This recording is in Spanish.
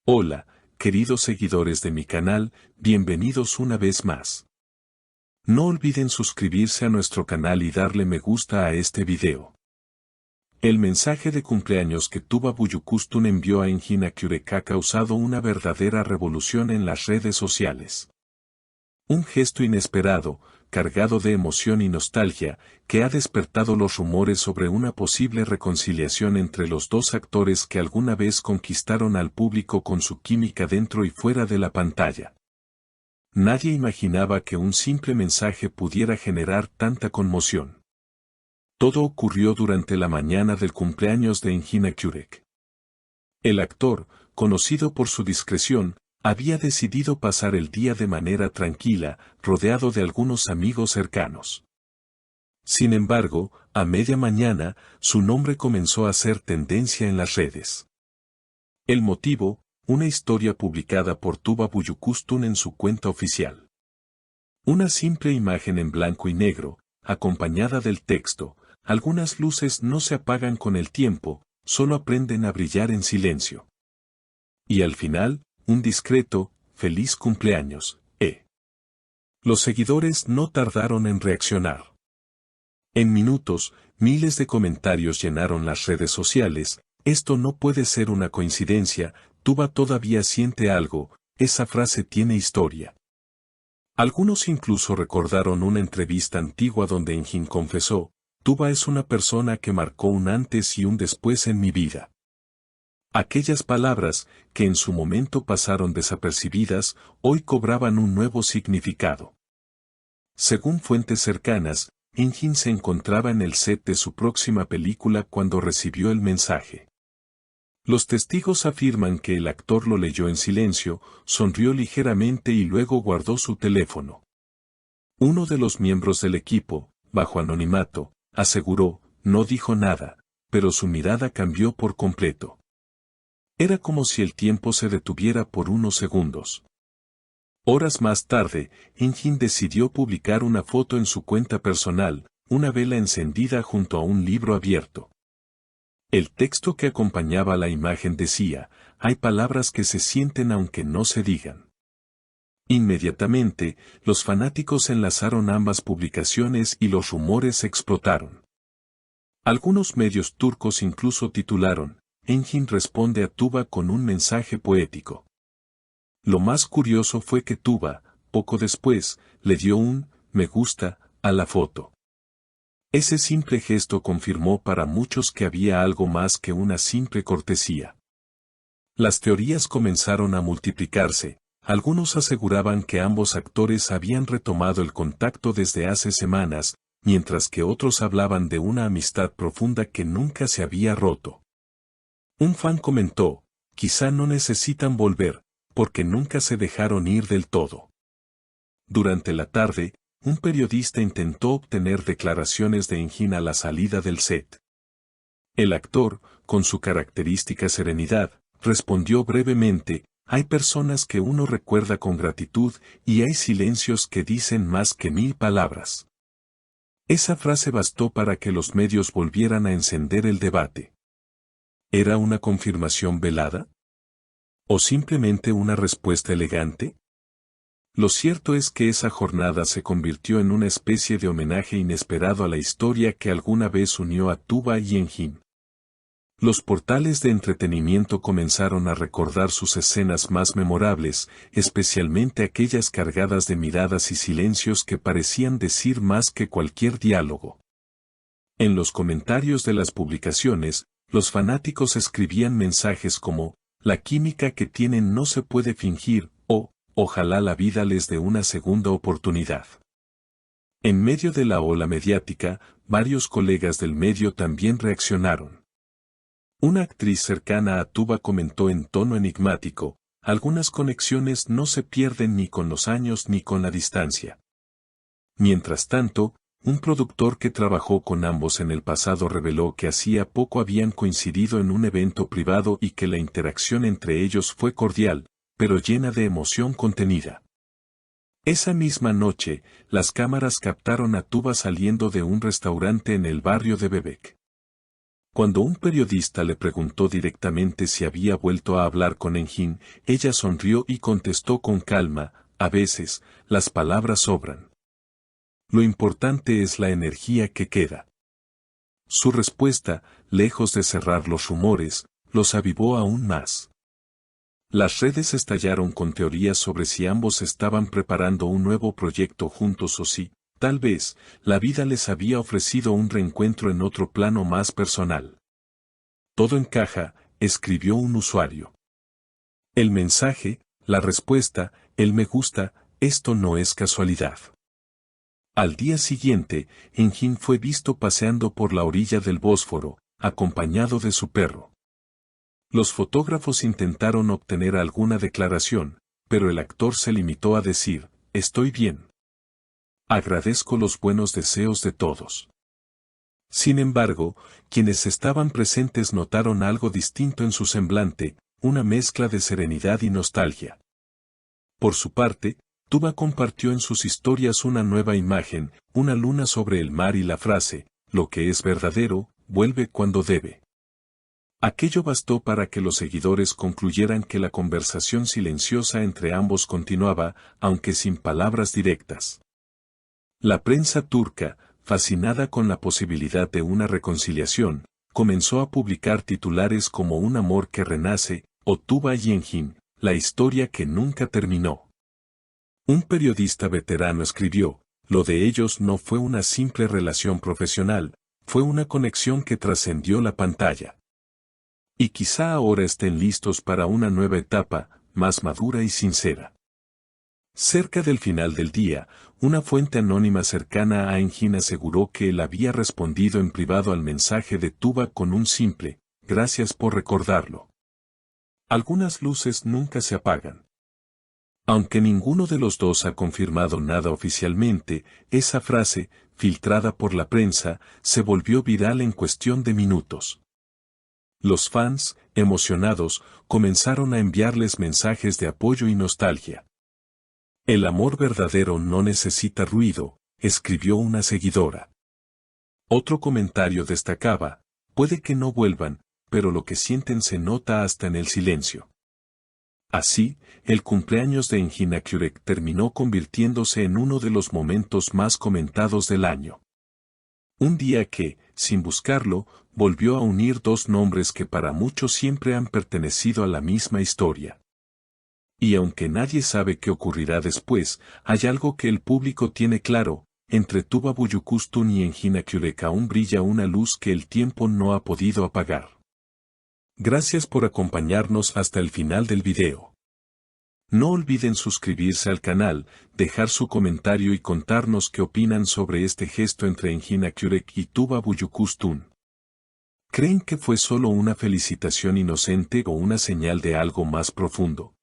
Hola, queridos seguidores de mi canal, bienvenidos una vez más. No olviden suscribirse a nuestro canal y darle me gusta a este video. El mensaje de cumpleaños que Tuba Büyüküstün envió a Engin Akyürek ha causado una verdadera revolución en las redes sociales. Un gesto inesperado, cargado de emoción y nostalgia, que ha despertado los rumores sobre una posible reconciliación entre los dos actores que alguna vez conquistaron al público con su química dentro y fuera de la pantalla. Nadie imaginaba que un simple mensaje pudiera generar tanta conmoción. Todo ocurrió durante la mañana del cumpleaños de Engin Akyürek. El actor, conocido por su discreción, había decidido pasar el día de manera tranquila, rodeado de algunos amigos cercanos. Sin embargo, a media mañana, su nombre comenzó a hacer tendencia en las redes. El motivo, una historia publicada por Tuba Büyüküstün en su cuenta oficial. Una simple imagen en blanco y negro, acompañada del texto: algunas luces no se apagan con el tiempo, solo aprenden a brillar en silencio. Y al final, un discreto, feliz cumpleaños, Los seguidores no tardaron en reaccionar. En minutos, miles de comentarios llenaron las redes sociales: esto no puede ser una coincidencia, Tuba todavía siente algo, esa frase tiene historia. Algunos incluso recordaron una entrevista antigua donde Engin confesó: Tuba es una persona que marcó un antes y un después en mi vida. Aquellas palabras, que en su momento pasaron desapercibidas, hoy cobraban un nuevo significado. Según fuentes cercanas, Engin se encontraba en el set de su próxima película cuando recibió el mensaje. Los testigos afirman que el actor lo leyó en silencio, sonrió ligeramente y luego guardó su teléfono. Uno de los miembros del equipo, bajo anonimato, aseguró: no dijo nada, pero su mirada cambió por completo. Era como si el tiempo se detuviera por unos segundos. Horas más tarde, Engin decidió publicar una foto en su cuenta personal, una vela encendida junto a un libro abierto. El texto que acompañaba la imagen decía: hay palabras que se sienten aunque no se digan. Inmediatamente, los fanáticos enlazaron ambas publicaciones y los rumores explotaron. Algunos medios turcos incluso titularon: Engin responde a Tuba con un mensaje poético. Lo más curioso fue que Tuba, poco después, le dio un me gusta a la foto. Ese simple gesto confirmó para muchos que había algo más que una simple cortesía. Las teorías comenzaron a multiplicarse. Algunos aseguraban que ambos actores habían retomado el contacto desde hace semanas, mientras que otros hablaban de una amistad profunda que nunca se había roto. Un fan comentó: quizá no necesitan volver, porque nunca se dejaron ir del todo. Durante la tarde, un periodista intentó obtener declaraciones de Engin a la salida del set. El actor, con su característica serenidad, respondió brevemente: hay personas que uno recuerda con gratitud y hay silencios que dicen más que 1000 palabras. Esa frase bastó para que los medios volvieran a encender el debate. ¿Era una confirmación velada? ¿O simplemente una respuesta elegante? Lo cierto es que esa jornada se convirtió en una especie de homenaje inesperado a la historia que alguna vez unió a Tuba y Engin. Los portales de entretenimiento comenzaron a recordar sus escenas más memorables, especialmente aquellas cargadas de miradas y silencios que parecían decir más que cualquier diálogo. En los comentarios de las publicaciones, los fanáticos escribían mensajes como: la química que tienen no se puede fingir, o ojalá la vida les dé una segunda oportunidad. En medio de la ola mediática, varios colegas del medio también reaccionaron. Una actriz cercana a Tuba comentó en tono enigmático: algunas conexiones no se pierden ni con los años ni con la distancia. Mientras tanto, un productor que trabajó con ambos en el pasado reveló que hacía poco habían coincidido en un evento privado y que la interacción entre ellos fue cordial, pero llena de emoción contenida. Esa misma noche, las cámaras captaron a Tuba saliendo de un restaurante en el barrio de Bebek. Cuando un periodista le preguntó directamente si había vuelto a hablar con Engin, ella sonrió y contestó con calma, a veces, las palabras sobran. Lo importante es la energía que queda. Su respuesta, lejos de cerrar los rumores, los avivó aún más. Las redes estallaron con teorías sobre si ambos estaban preparando un nuevo proyecto juntos o si, tal vez, la vida les había ofrecido un reencuentro en otro plano más personal. Todo encaja, escribió un usuario. El mensaje, la respuesta, el me gusta, esto no es casualidad. Al día siguiente, Engin fue visto paseando por la orilla del Bósforo, acompañado de su perro. Los fotógrafos intentaron obtener alguna declaración, pero el actor se limitó a decir, estoy bien. Agradezco los buenos deseos de todos. Sin embargo, quienes estaban presentes notaron algo distinto en su semblante, una mezcla de serenidad y nostalgia. Por su parte, Tuba compartió en sus historias una nueva imagen, una luna sobre el mar y la frase, lo que es verdadero, vuelve cuando debe. Aquello bastó para que los seguidores concluyeran que la conversación silenciosa entre ambos continuaba, aunque sin palabras directas. La prensa turca, fascinada con la posibilidad de una reconciliación, comenzó a publicar titulares como Un amor que renace, o Tuba y Engin, la historia que nunca terminó. Un periodista veterano escribió, lo de ellos no fue una simple relación profesional, fue una conexión que trascendió la pantalla. Y quizá ahora estén listos para una nueva etapa, más madura y sincera. Cerca del final del día, una fuente anónima cercana a Engin aseguró que él había respondido en privado al mensaje de Tuba con un simple, gracias por recordarlo. Algunas luces nunca se apagan. Aunque ninguno de los dos ha confirmado nada oficialmente, esa frase, filtrada por la prensa, se volvió viral en cuestión de minutos. Los fans, emocionados, comenzaron a enviarles mensajes de apoyo y nostalgia. El amor verdadero no necesita ruido, escribió una seguidora. Otro comentario destacaba, puede que no vuelvan, pero lo que sienten se nota hasta en el silencio. Así, el cumpleaños de Engin Akyurek terminó convirtiéndose en uno de los momentos más comentados del año. Un día que, sin buscarlo, volvió a unir dos nombres que para muchos siempre han pertenecido a la misma historia. Y aunque nadie sabe qué ocurrirá después, hay algo que el público tiene claro, entre Tuba Büyüküstün y Engin Akyurek aún brilla una luz que el tiempo no ha podido apagar. Gracias por acompañarnos hasta el final del video. No olviden suscribirse al canal, dejar su comentario y contarnos qué opinan sobre este gesto entre Engin Akyurek y Tuba Büyüküstün. ¿Creen que fue solo una felicitación inocente o una señal de algo más profundo?